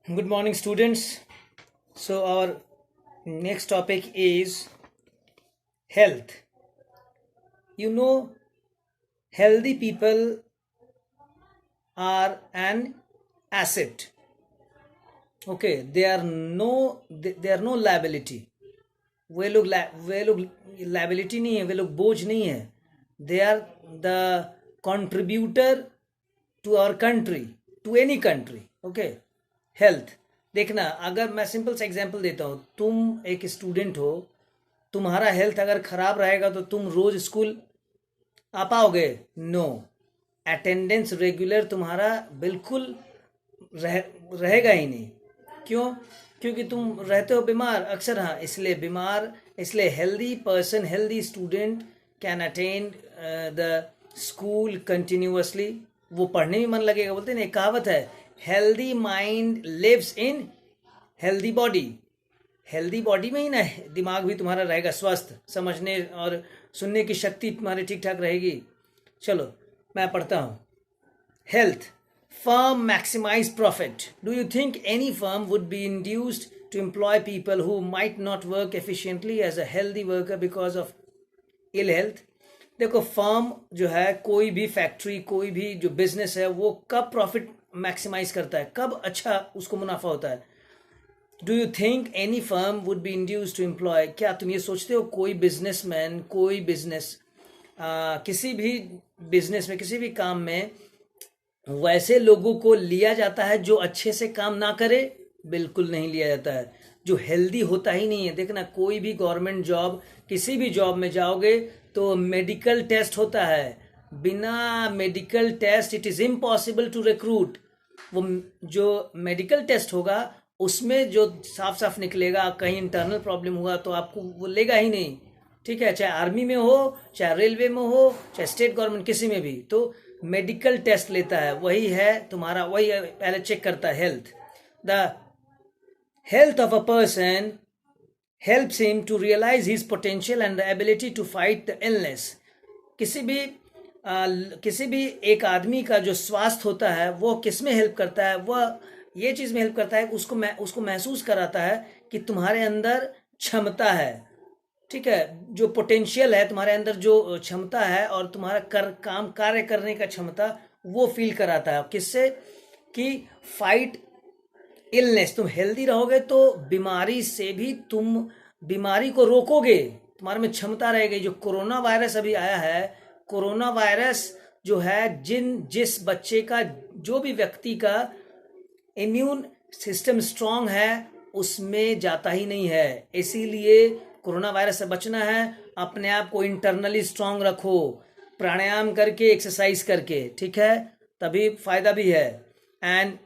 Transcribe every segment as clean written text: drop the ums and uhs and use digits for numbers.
Good morning, students. So, our next topic is health. You know, healthy people are an asset. Okay, they are no liability. वे लोग liability नहीं है, वे लोग बोझ नहीं है. They are the contributor to our country, to any country. Okay. Health. देखना, अगर मैं सिंपल सा एग्जांपल देता हूँ, तुम एक स्टूडेंट हो, तुम्हारा हेल्थ अगर खराब रहेगा तो तुम रोज स्कूल आ पाओगे? नो. अटेंडेंस रेगुलर तुम्हारा बिल्कुल रहेगा ही नहीं. क्यों? क्योंकि तुम रहते हो बीमार अक्सर. हाँ, इसलिए बीमार. इसलिए healthy person, healthy student can attend the school continuously. वो पढ़ने में मन लगेगा. बोलते हैं ना, एक कहावत है, healthy mind lives in healthy body. Healthy body में ही ना दिमाग भी तुम्हारा रहेगा स्वस्थ, समझने और सुनने की शक्ति तुम्हारी ठीक ठाक रहेगी. चलो मैं पढ़ता हूँ. Health. Firm maximize profit. Do you think any firm would be induced to employ people who might not work efficiently as a healthy worker because of ill health? देखो, फर्म जो है, कोई भी फैक्ट्री, कोई भी जो बिजनेस है, वो कब प्रॉफिट मैक्सिमाइज करता है, कब अच्छा उसको मुनाफा होता है? Do you think any firm would be induce to employ? क्या तुम ये सोचते हो कोई बिजनेसमैन, कोई बिजनेस, किसी भी बिजनेस में, किसी भी काम में वैसे लोगों को लिया जाता है जो अच्छे से काम ना करे? बिल्कुल नहीं लिया जाता है. जो हेल्दी होता ही नहीं है. देखना, कोई भी गवर्नमेंट जॉब, किसी भी जॉब में जाओगे तो मेडिकल टेस्ट होता है. बिना medical test it is impossible to recruit. वो जो मेडिकल टेस्ट होगा उसमें जो साफ साफ निकलेगा, कहीं इंटरनल प्रॉब्लम हुआ तो आपको वो लेगा ही नहीं. ठीक है, चाहे आर्मी में हो, चाहे रेलवे में हो, चाहे स्टेट गवर्नमेंट, किसी में भी. तो मेडिकल टेस्ट लेता है, वही है तुम्हारा, वही पहले चेक करता है health. The health of a person helps him to realise his potential and the ability to fight the illness. किसी भी एक आदमी का जो स्वास्थ्य होता है वो किस में हेल्प करता है? वह ये चीज़ में हेल्प करता है, उसको महसूस कराता है कि तुम्हारे अंदर क्षमता है. ठीक है, जो पोटेंशियल है तुम्हारे अंदर, जो क्षमता है और तुम्हारा कार्य करने का क्षमता, वो फील कराता है. किससे? कि फाइट इलनेस. तुम हेल्दी रहोगे तो बीमारी से भी तुम बीमारी को रोकोगे, तुम्हारे में क्षमता रहेगी. जो कोरोना वायरस अभी आया है, कोरोना वायरस जो है, जिस बच्चे का, जो भी व्यक्ति का इम्यून सिस्टम स्ट्रांग है उसमें जाता ही नहीं है. इसीलिए कोरोना वायरस से बचना है, अपने आप को इंटरनली स्ट्रांग रखो, प्राणायाम करके, एक्सरसाइज करके. ठीक है, तभी फायदा भी है. And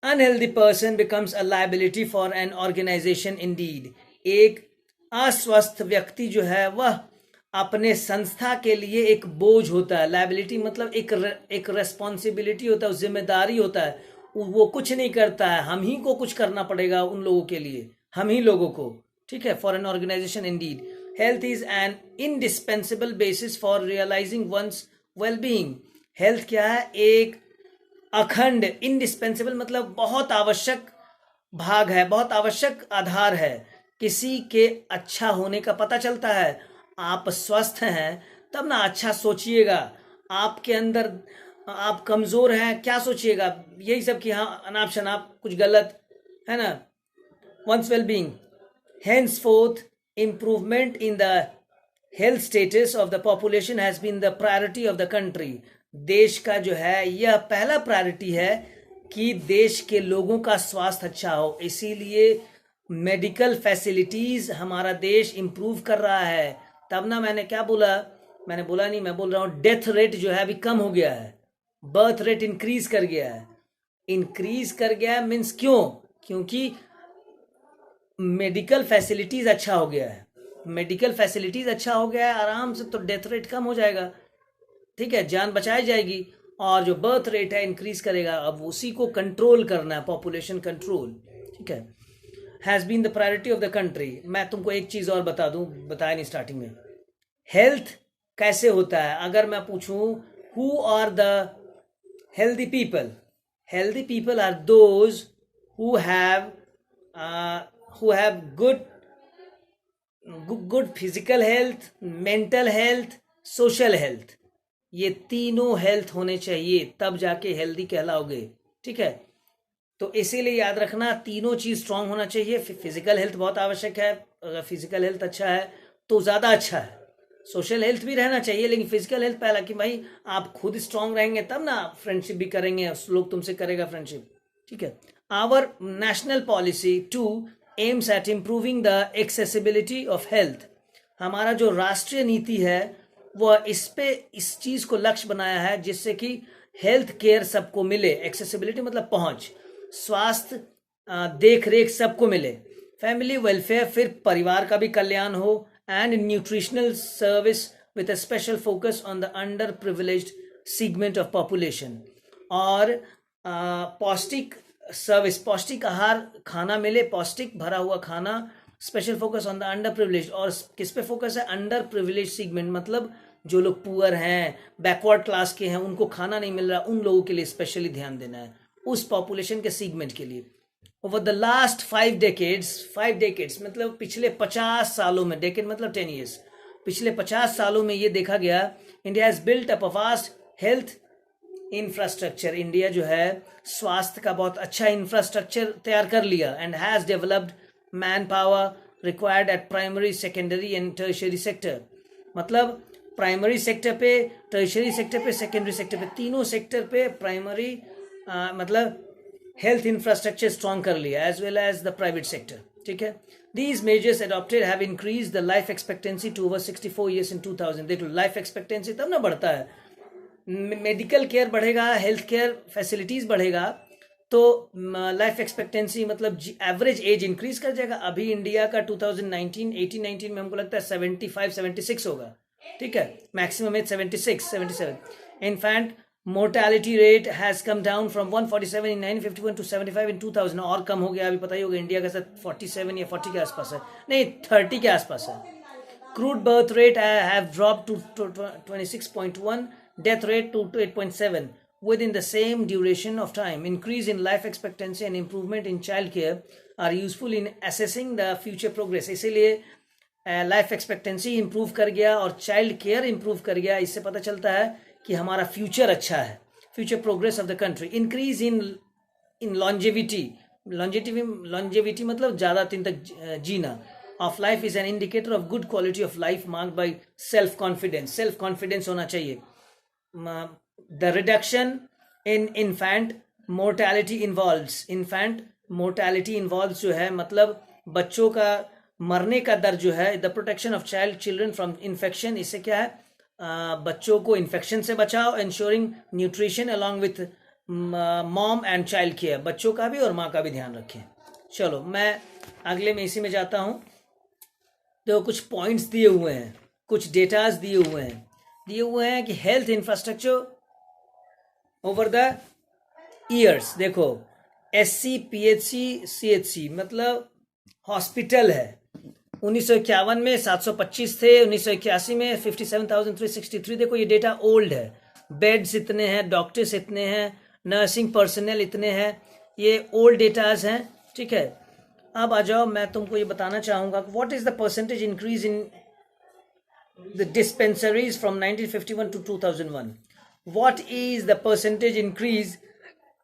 unhealthy person becomes a liability for an organisation indeed. एक अस्वस्थ व्यक्ति जो है वह अपने संस्था के लिए एक बोझ होता है. लाइबिलिटी मतलब एक रेस्पॉन्सिबिलिटी होता है, जिम्मेदारी होता है. वो कुछ नहीं करता है, हम ही को कुछ करना पड़ेगा उन लोगों के लिए, हम ही लोगों को. ठीक है, for an organisation indeed. Health is an indispensable basis for realising one's well being. हेल्थ क्या है? एक अखंड, इंडिस्पेंसिबल मतलब बहुत आवश्यक भाग है, बहुत आवश्यक आधार है. किसी के अच्छा होने का पता चलता है. आप स्वस्थ हैं तब ना अच्छा सोचिएगा. आपके अंदर आप कमज़ोर हैं, क्या सोचिएगा? यही सब कि हाँ, अनाप शनाप कुछ गलत है ना. One's well being. Henceforth, improvement in the health status of the population has been the priority of the country. देश का जो है, यह पहला प्रायोरिटी है कि देश के लोगों का स्वास्थ्य अच्छा हो. इसीलिए मेडिकल फैसिलिटीज़ हमारा देश इम्प्रूव कर रहा है. तब ना मैंने क्या बोला? मैंने बोला नहीं, मैं बोल रहा हूँ डेथ रेट जो है अभी कम हो गया है, बर्थ रेट इंक्रीज कर गया है. इंक्रीज कर गया मीन्स क्यों? क्योंकि मेडिकल फैसिलिटीज़ अच्छा हो गया है. मेडिकल फैसिलिटीज़ अच्छा हो गया है, आराम से तो डेथ रेट कम हो जाएगा. ठीक है, जान बचाई जाएगी. और जो बर्थ रेट है इंक्रीज करेगा. अब उसी को कंट्रोल करना है, पॉपुलेशन कंट्रोल. ठीक है, has been the priority of the country. मैं तुमको एक चीज़ और बता दूं, बताया नहीं स्टार्टिंग में. हेल्थ कैसे होता है? अगर मैं पूछूं who are the healthy people? Healthy people are those who have uh, good physical health, mental health, social health. ये तीनों हेल्थ होने चाहिए, तब जाके हेल्दी कहलाओगे. ठीक है, तो इसीलिए याद रखना तीनों चीज स्ट्रांग होना चाहिए. फिजिकल हेल्थ बहुत आवश्यक है, अगर फिजिकल हेल्थ अच्छा है तो ज़्यादा अच्छा है. सोशल हेल्थ भी रहना चाहिए, लेकिन फिजिकल हेल्थ पहला, कि भाई आप खुद स्ट्रांग रहेंगे तब ना फ्रेंडशिप भी करेंगे, लोग तुमसे करेगा फ्रेंडशिप. ठीक है. Our national policy to aims at improving the accessibility of health. हमारा जो राष्ट्रीय नीति है वह इस चीज़ को लक्ष्य बनाया है जिससे कि हेल्थ केयर सबको मिले. एक्सेसिबिलिटी मतलब पहुंच, स्वास्थ्य देख रेख सबको मिले. फैमिली वेलफेयर, फिर परिवार का भी कल्याण हो. And nutritional service with a special focus on the under privileged segment of population. और पौष्टिक सर्विस, पौष्टिक आहार खाना मिले, पौष्टिक भरा हुआ खाना. Special focus on the under privilege, और किस पे फोकस है? अंडर प्रिविलेज सेगमेंट, मतलब जो लोग पुअर हैं, बैकवर्ड क्लास के हैं, उनको खाना नहीं मिल रहा, उन लोगों के लिए स्पेशली ध्यान देना है, उस पॉपुलेशन के सेगमेंट के लिए. ओवर द लास्ट 5 डेकेड्स मतलब पिछले 50 सालों में, डेकेड मतलब 10 ईयर्स, पिछले 50 सालों में ये देखा गया, India has built up a vast health infrastructure. India जो है स्वास्थ्य का बहुत अच्छा इंफ्रास्ट्रक्चर तैयार कर लिया. And has developed man power required at primary, secondary and tertiary sector. मतलब प्राइमरी सेक्टर पे, टर्शियरी सेक्टर पे, सेकेंडरी सेक्टर पे, तीनों सेक्टर पे प्राइमरी मतलब हेल्थ इंफ्रास्ट्रक्चर स्ट्रॉन्ग कर लिया, as well as the private sector. ठीक है. These measures adopted have increased the life expectancy to over 64 years in 2000. देखो लाइफ एक्सपेक्टेंसी तब ना बढ़ता है, मेडिकल केयर बढ़ेगा, हेल्थ केयर फैसिलिटीज़ बढ़ेगा, तो लाइफ एक्सपेक्टेंसी मतलब एवरेज एज इंक्रीज कर जाएगा. अभी इंडिया का 2018-19 में हमको लगता है 75-76 होगा. ठीक है, maximum as 76-77. In fact mortality rate has come down from 147 in 1951 to 75 in 2000. और कम हो गया. अभी पता ही होगा इंडिया का सर 47 या 40 के आसपास है, नहीं 30 के आसपास है. Crude birth rate have drop to 26.1, death rate to 8.7 within the same duration of time. Increase in life expectancy and improvement in child care are useful in assessing the future progress. इसीलिए life expectancy improve कर गया और child care improve कर गया. इससे पता चलता है कि हमारा फ्यूचर अच्छा है, future progress of the country. Increase in longevity मतलब ज़्यादा दिन तक जीना of life is an indicator of good quality of life marked by self confidence होना चाहिए. The reduction in infant mortality involves जो है मतलब बच्चों का मरने का दर जो है, the protection of children from infection. इससे क्या है, बच्चों को इन्फेक्शन से बचाओ. ensuring nutrition along with mom and child care, बच्चों का भी और माँ का भी ध्यान रखें. चलो मैं अगले में इसी में जाता हूँ. तो कुछ पॉइंट्स दिए हुए हैं, कुछ डेटाज दिए हुए हैं कि health infrastructure over the years. देखो SC, PHC, CHC मतलब हॉस्पिटल है. 1951 में 725 थे, 1981 में 57,363. देखो ये डेटा ओल्ड है. बेड्स इतने हैं, डॉक्टर्स इतने हैं, नर्सिंग पर्सनल इतने हैं, ये ओल्ड डेटाज हैं. ठीक है. अब आ जाओ, मैं तुमको ये बताना चाहूँगा what is the percentage increase in the dispensaries from 1951 to 2001. What is the percentage increase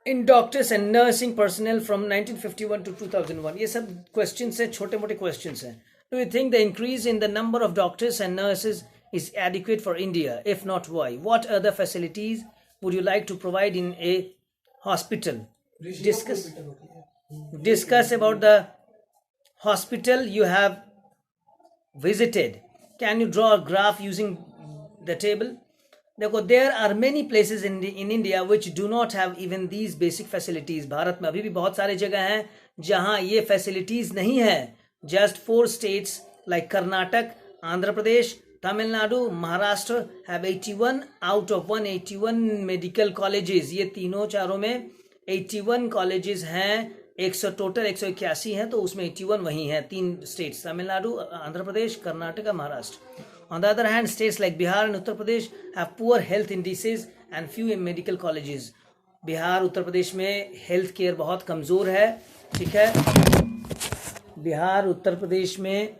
in doctors and nursing personnel from 1951 to 2001. ये सब क्वेश्चन हैं, छोटे मोटे क्वेश्चन हैं. Do you think the increase in the number of doctors and nurses is adequate for India? If not, why? What other facilities would you like to provide in a hospital? Discuss about the hospital you have visited. Can you draw a graph using the table? देखो, there are many places in India which do not have even these basic facilities. Bharat में अभी भी बहुत सारे जगह हैं जहाँ ये facilities नहीं है. Just 4 states like Karnataka, Andhra Pradesh, Tamil Nadu, Maharashtra have 81 out of 181 medical colleges. ये तीनों चारों में 81 colleges हैं. 100 टोटल 181 हैं, तो उसमें 81 वही हैं. 3 states Tamil Nadu, Andhra Pradesh, Karnataka, Maharashtra. On the other hand, states like Bihar and Uttar Pradesh have poor health indices and few medical colleges. Bihar Uttar Pradesh में हेल्थ केयर बहुत कमज़ोर है। ठीक है, बिहार उत्तर प्रदेश में